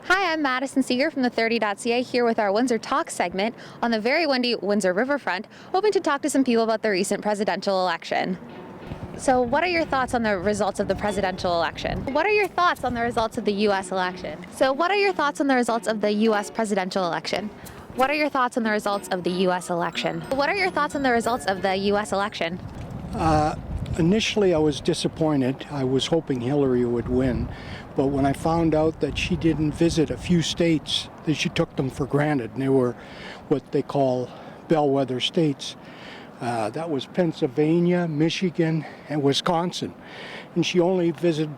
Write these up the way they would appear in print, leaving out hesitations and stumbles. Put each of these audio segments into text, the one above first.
Hi, I'm Madison Seeger from the 30.ca here with our Windsor Talk segment on the very windy Windsor riverfront, hoping to talk to some people about the recent presidential election. So what are your thoughts on the results of the presidential election? What are your thoughts on the results of the U.S. election? So what are your thoughts on the results of the U.S. presidential election? What are your thoughts on the results of the U.S. election? What are your thoughts on the results of the U.S. election? Initially, I was disappointed. I was hoping Hillary would win. But when I found out that she didn't visit a few states, that she took them for granted, and they were what they call bellwether states. That was Pennsylvania, Michigan, and Wisconsin. And she only visited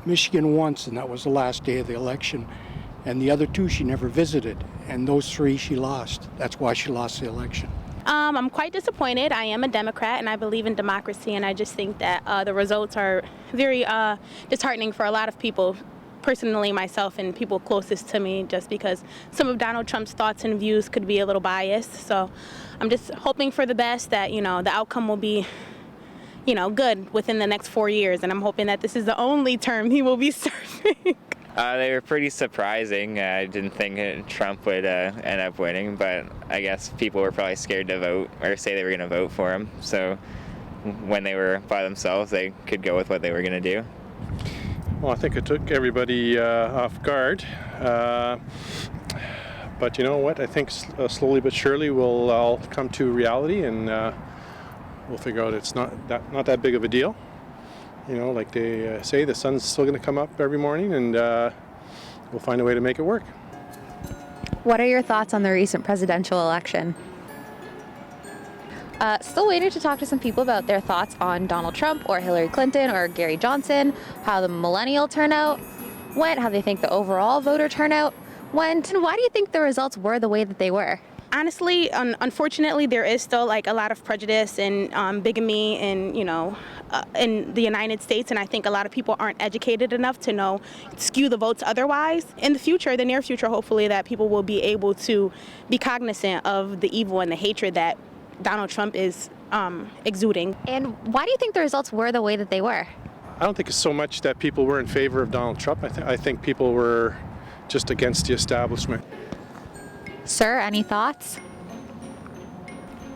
Michigan once, and that was the last day of the election. And the other two she never visited. And those three she lost. That's why she lost the election. I'm quite disappointed. I am a Democrat and I believe in democracy, and I just think that the results are very disheartening for a lot of people, personally myself and people closest to me, just because some of Donald Trump's thoughts and views could be a little biased. So I'm just hoping for the best, that the outcome will be good within the next 4 years, and I'm hoping that this is the only term he will be serving. They were pretty surprising. I didn't think Trump would end up winning, but I guess people were probably scared to vote or say they were going to vote for him. So when they were by themselves, they could go with what they were going to do. Well, I think it took everybody off guard. But you know what? I think slowly but surely we'll all come to reality, and we'll figure out it's not that big of a deal. Like they say, the sun's still going to come up every morning, and we'll find a way to make it work. What are your thoughts on the recent presidential election? Still waiting to talk to some people about their thoughts on Donald Trump or Hillary Clinton or Gary Johnson, how the millennial turnout went, how they think the overall voter turnout went, and why do you think the results were the way that they were? Honestly, unfortunately, there is still a lot of prejudice and bigamy in the United States, and I think a lot of people aren't educated enough to skew the votes otherwise. In the future, the near future, hopefully, that people will be able to be cognizant of the evil and the hatred that Donald Trump is exuding. And why do you think the results were the way that they were? I don't think it's so much that people were in favor of Donald Trump. I think people were just against the establishment. Sir, any thoughts?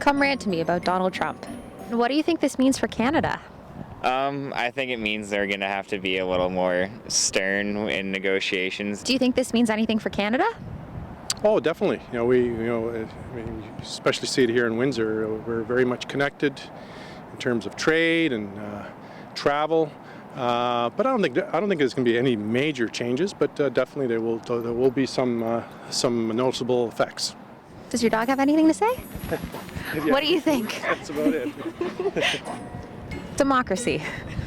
Come rant to me about Donald Trump. What do you think this means for Canada? I think it means they're going to have to be a little more stern in negotiations. Do you think this means anything for Canada? Oh, definitely. We especially see it here in Windsor. We're very much connected in terms of trade and travel. But I don't think there's going to be any major changes. But definitely there will be some noticeable effects. Does your dog have anything to say? What do you think? That's about it. Democracy.